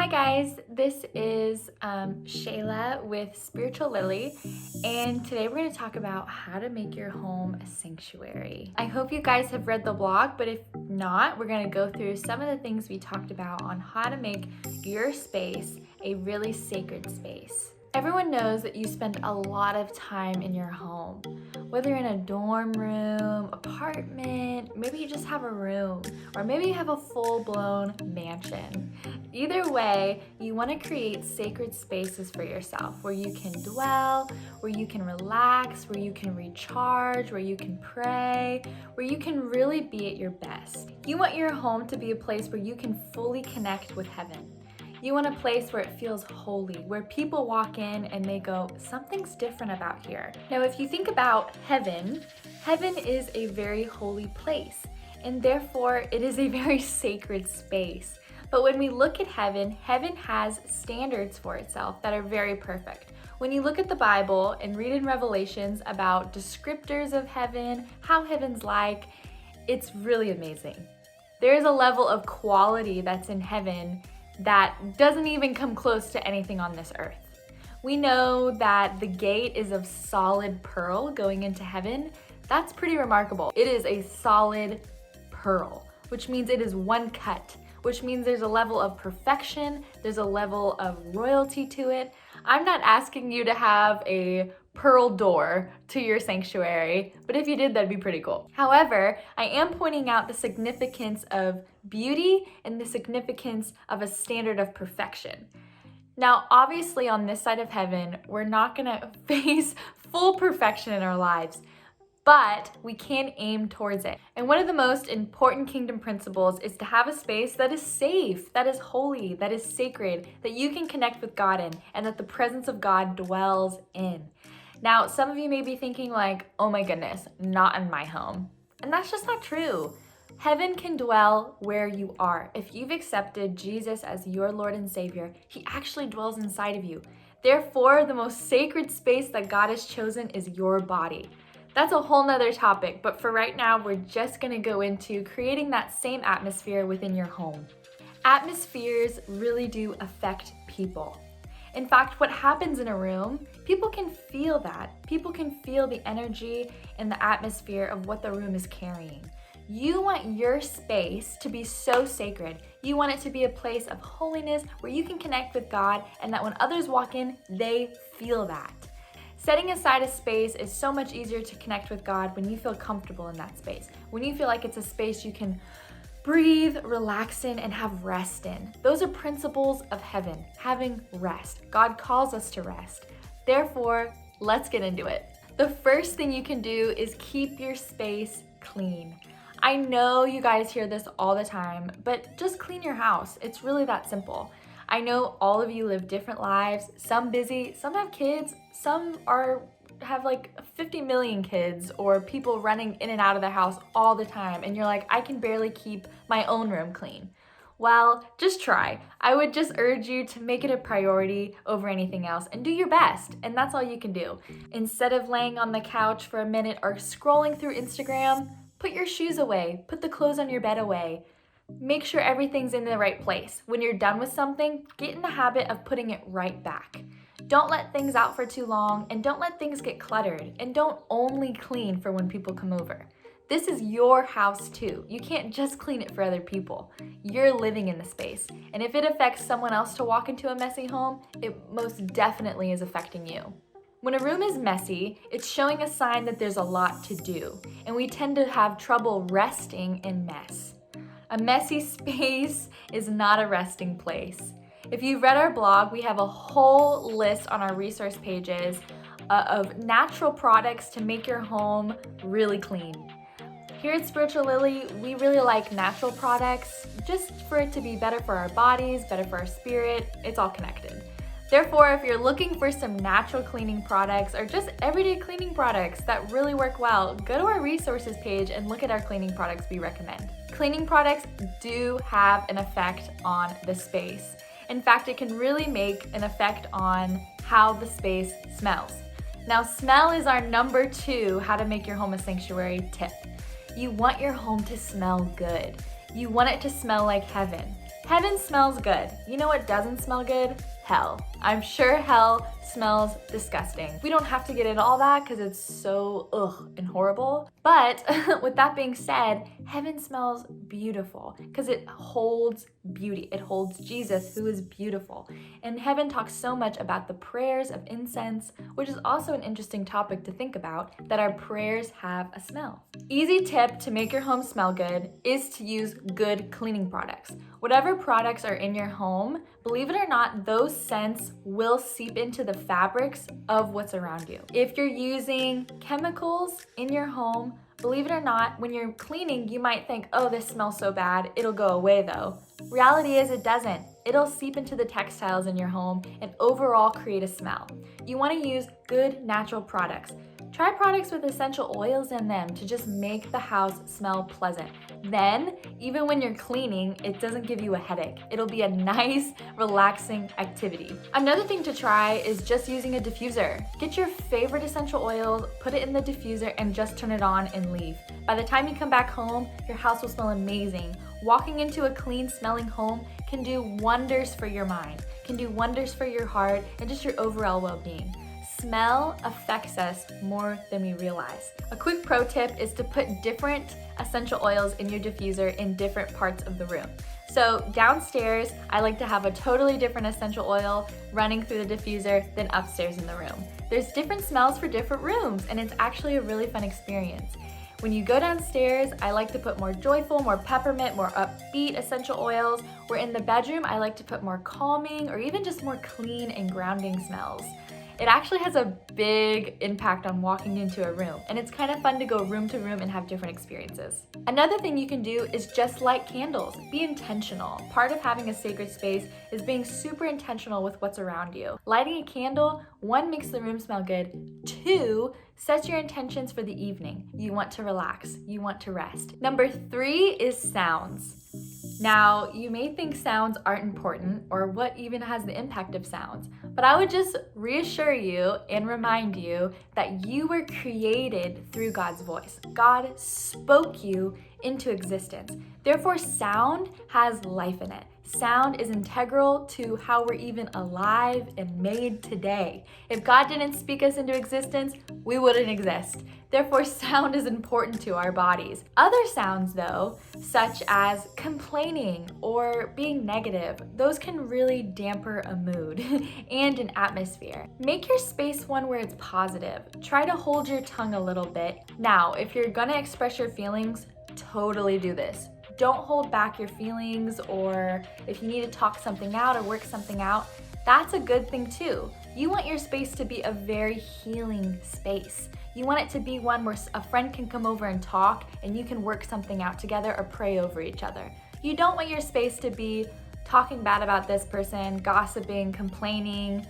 Hi guys, this is Shayla with Spiritual Lily, and today we're going to talk about how to make your home a sanctuary. I hope you guys have read the blog, but if not, we're going to go through some of the things we talked about on how to make your space a really sacred space. Everyone knows that you spend a lot of time in your home, whether in a dorm room, apartment, maybe you just have a room, or maybe you have a full-blown mansion. Either way, you want to create sacred spaces for yourself where you can dwell, where you can relax, where you can recharge, where you can pray, where you can really be at your best. You want your home to be a place where you can fully connect with heaven. You want a place where it feels holy, where people walk in and they go, something's different about here. Now, if you think about heaven, heaven is a very holy place, and therefore it is a very sacred space. But when we look at heaven, heaven has standards for itself that are very perfect. When you look at the Bible and read in Revelations about descriptors of heaven, how heaven's like, it's really amazing. There is a level of quality that's in heaven that doesn't even come close to anything on this earth. We know that the gate is of solid pearl going into heaven. That's pretty remarkable. It is a solid pearl, which means it is one cut, which means there's a level of perfection, there's a level of royalty to it. I'm not asking you to have a pearl door to your sanctuary, but if you did, that'd be pretty cool. However, I am pointing out the significance of beauty and the significance of a standard of perfection. Now, obviously on this side of heaven, we're not gonna face full perfection in our lives, but we can aim towards it. And one of the most important kingdom principles is to have a space that is safe, that is holy, that is sacred, that you can connect with God in, and that the presence of God dwells in. Now, some of you may be thinking like, oh my goodness, not in my home. And that's just not true. Heaven can dwell where you are. If you've accepted Jesus as your Lord and Savior, He actually dwells inside of you. Therefore, the most sacred space that God has chosen is your body. That's a whole nother topic, but for right now, we're just gonna go into creating that same atmosphere within your home. Atmospheres really do affect people. In fact, what happens in a room, people can feel that. People can feel the energy and the atmosphere of what the room is carrying. You want your space to be so sacred. You want it to be a place of holiness where you can connect with God and that when others walk in, they feel that. Setting aside a space is so much easier to connect with God when you feel comfortable in that space. When you feel like it's a space you can breathe, relax in, and have rest in. Those are principles of heaven, having rest. God calls us to rest. Therefore, let's get into it. The first thing you can do is keep your space clean. I know you guys hear this all the time, but just clean your house. It's really that simple. I know all of you live different lives, some busy, some have kids, some have like 50 million kids or people running in and out of the house all the time, and you're like, I can barely keep my own room clean. Well, just try. I would just urge you to make it a priority over anything else and do your best, and that's all you can do. Instead of laying on the couch for a minute or scrolling through Instagram, put your shoes away, put the clothes on your bed away. Make sure everything's in the right place. When you're done with something, get in the habit of putting it right back. Don't let things out for too long, and don't let things get cluttered, and don't only clean for when people come over. This is your house too. You can't just clean it for other people. You're living in the space, and if it affects someone else to walk into a messy home, it most definitely is affecting you. When a room is messy, it's showing a sign that there's a lot to do, and we tend to have trouble resting in mess. A messy space is not a resting place. If you've read our blog, we have a whole list on our resource pages of natural products to make your home really clean. Here at Spiritual Lily, we really like natural products just for it to be better for our bodies, better for our spirit. It's all connected. Therefore, if you're looking for some natural cleaning products or just everyday cleaning products that really work well, go to our resources page and look at our cleaning products we recommend. Cleaning products do have an effect on the space. In fact, it can really make an effect on how the space smells. Now, smell is our number 2 how to make your home a sanctuary tip. You want your home to smell good. You want it to smell like heaven. Heaven smells good. You know what doesn't smell good? Hell. I'm sure hell smells disgusting. We don't have to get into all that because it's so ugh and horrible. But with that being said, heaven smells beautiful because it holds beauty. It holds Jesus, who is beautiful. And heaven talks so much about the prayers of incense, which is also an interesting topic to think about, that our prayers have a smell. Easy tip to make your home smell good is to use good cleaning products. Whatever products are in your home, believe it or not, those scents will seep into the fabrics of what's around you. If you're using chemicals in your home, believe it or not, when you're cleaning, you might think, oh, this smells so bad, it'll go away though. Reality is it doesn't. It'll seep into the textiles in your home and overall create a smell. You want to use good natural products. Try products with essential oils in them to just make the house smell pleasant. Then, even when you're cleaning, it doesn't give you a headache. It'll be a nice, relaxing activity. Another thing to try is just using a diffuser. Get your favorite essential oil, put it in the diffuser, and just turn it on and leave. By the time you come back home, your house will smell amazing. Walking into a clean smelling home can do wonders for your mind, can do wonders for your heart, and just your overall well-being. Smell affects us more than we realize. A quick pro tip is to put different essential oils in your diffuser in different parts of the room. So downstairs, I like to have a totally different essential oil running through the diffuser than upstairs in the room. There's different smells for different rooms, and it's actually a really fun experience. When you go downstairs, I like to put more joyful, more peppermint, more upbeat essential oils, where in the bedroom, I like to put more calming or even just more clean and grounding smells. It actually has a big impact on walking into a room, and it's kind of fun to go room to room and have different experiences. Another thing you can do is just light candles. Be intentional. Part of having a sacred space is being super intentional with what's around you. Lighting a candle, 1, makes the room smell good. 2, sets your intentions for the evening. You want to relax. You want to rest. Number 3 is sounds. Now, you may think sounds aren't important or what even has the impact of sounds, but I would just reassure you and remind you that you were created through God's voice. God spoke you into existence. Therefore, sound has life in it. Sound is integral to how we're even alive and made today. If God didn't speak us into existence, we wouldn't exist. Therefore, sound is important to our bodies. Other sounds, though, such as complaining or being negative, those can really damper a mood and an atmosphere. Make your space one where it's positive. Try to hold your tongue a little bit. Now, if you're gonna express your feelings, totally do this. Don't hold back your feelings, or if you need to talk something out or work something out, that's a good thing too. You want your space to be a very healing space. You want it to be one where a friend can come over and talk and you can work something out together or pray over each other. You don't want your space to be talking bad about this person, gossiping, complaining.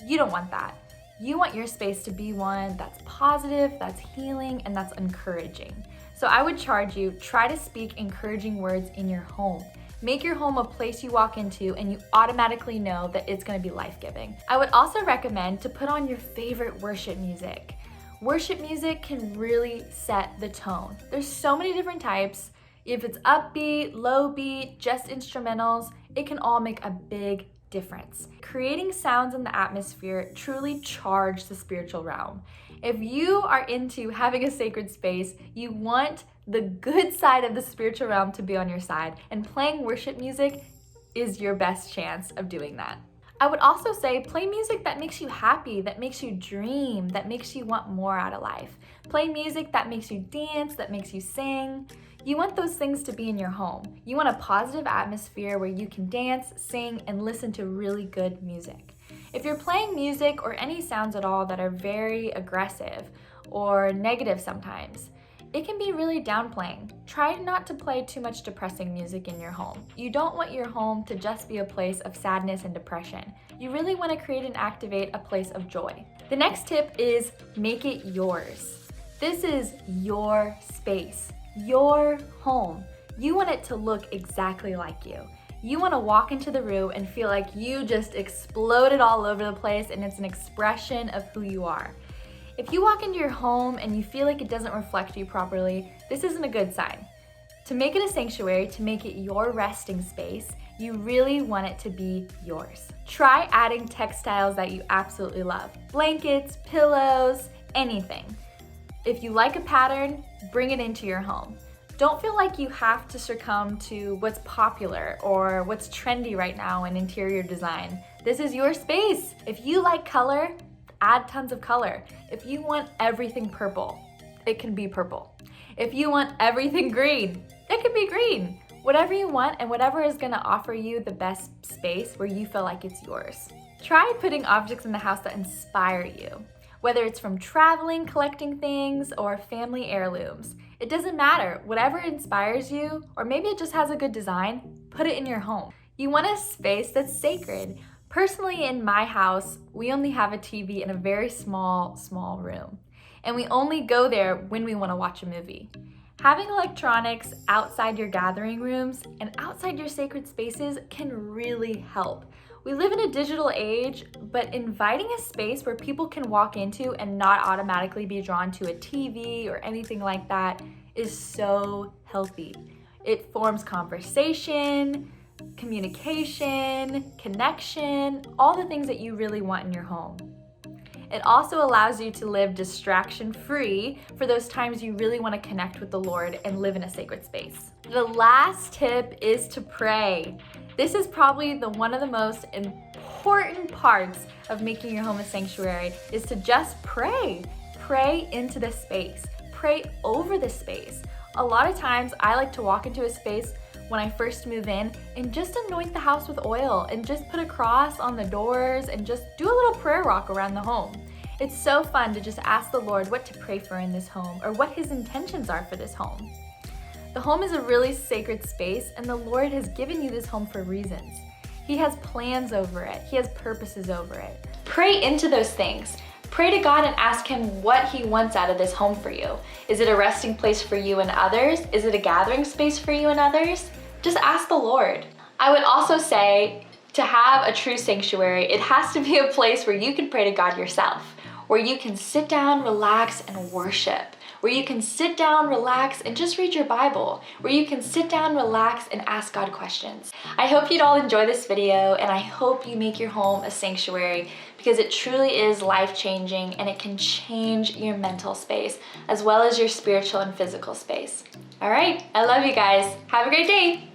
You don't want that. You want your space to be one that's positive, that's healing, and that's encouraging. So I would charge you, try to speak encouraging words in your home. Make your home a place you walk into and you automatically know that it's gonna be life-giving. I would also recommend to put on your favorite worship music. Worship music can really set the tone. There's so many different types. If it's upbeat, low beat, just instrumentals, it can all make a big difference. Creating sounds in the atmosphere truly charge the spiritual realm. If you are into having a sacred space, you want the good side of the spiritual realm to be on your side, and playing worship music is your best chance of doing that. I would also say play music that makes you happy, that makes you dream, that makes you want more out of life. Play music that makes you dance, that makes you sing. You want those things to be in your home. You want a positive atmosphere where you can dance, sing, and listen to really good music. If you're playing music or any sounds at all that are very aggressive or negative sometimes, it can be really downplaying. Try not to play too much depressing music in your home. You don't want your home to just be a place of sadness and depression. You really want to create and activate a place of joy. The next tip is make it yours. This is your space, your home. You want it to look exactly like you. You want to walk into the room and feel like you just exploded all over the place and it's an expression of who you are. If you walk into your home and you feel like it doesn't reflect you properly, this isn't a good sign. To make it a sanctuary, to make it your resting space, you really want it to be yours. Try adding textiles that you absolutely love. Blankets, pillows, anything. If you like a pattern, bring it into your home. Don't feel like you have to succumb to what's popular or what's trendy right now in interior design. This is your space. If you like color, add tons of color. If you want everything purple, it can be purple. If you want everything green, it can be green. Whatever you want and whatever is gonna offer you the best space where you feel like it's yours. Try putting objects in the house that inspire you. Whether it's from traveling, collecting things, or family heirlooms. It doesn't matter. Whatever inspires you, or maybe it just has a good design, put it in your home. You want a space that's sacred. Personally, in my house, we only have a TV in a very small room. And we only go there when we want to watch a movie. Having electronics outside your gathering rooms and outside your sacred spaces can really help. We live in a digital age, but inviting a space where people can walk into and not automatically be drawn to a TV or anything like that is so healthy. It forms conversation, communication, connection, all the things that you really want in your home. It also allows you to live distraction-free for those times you really want to connect with the Lord and live in a sacred space. The last tip is to pray. This is probably one of the most important parts of making your home a sanctuary, is to just pray. Pray into the space. Pray over the space. A lot of times I like to walk into a space when I first move in and just anoint the house with oil and just put a cross on the doors and just do a little prayer walk around the home. It's so fun to just ask the Lord what to pray for in this home or what His intentions are for this home. The home is a really sacred space, and the Lord has given you this home for reasons. He has plans over it. He has purposes over it. Pray into those things. Pray to God and ask Him what He wants out of this home for you. Is it a resting place for you and others? Is it a gathering space for you and others? Just ask the Lord. I would also say, to have a true sanctuary, it has to be a place where you can pray to God yourself, where you can sit down, relax, and worship, where you can sit down, relax, and just read your Bible, where you can sit down, relax, and ask God questions. I hope you'd all enjoy this video, and I hope you make your home a sanctuary, because it truly is life-changing, and it can change your mental space, as well as your spiritual and physical space. All right, I love you guys. Have a great day.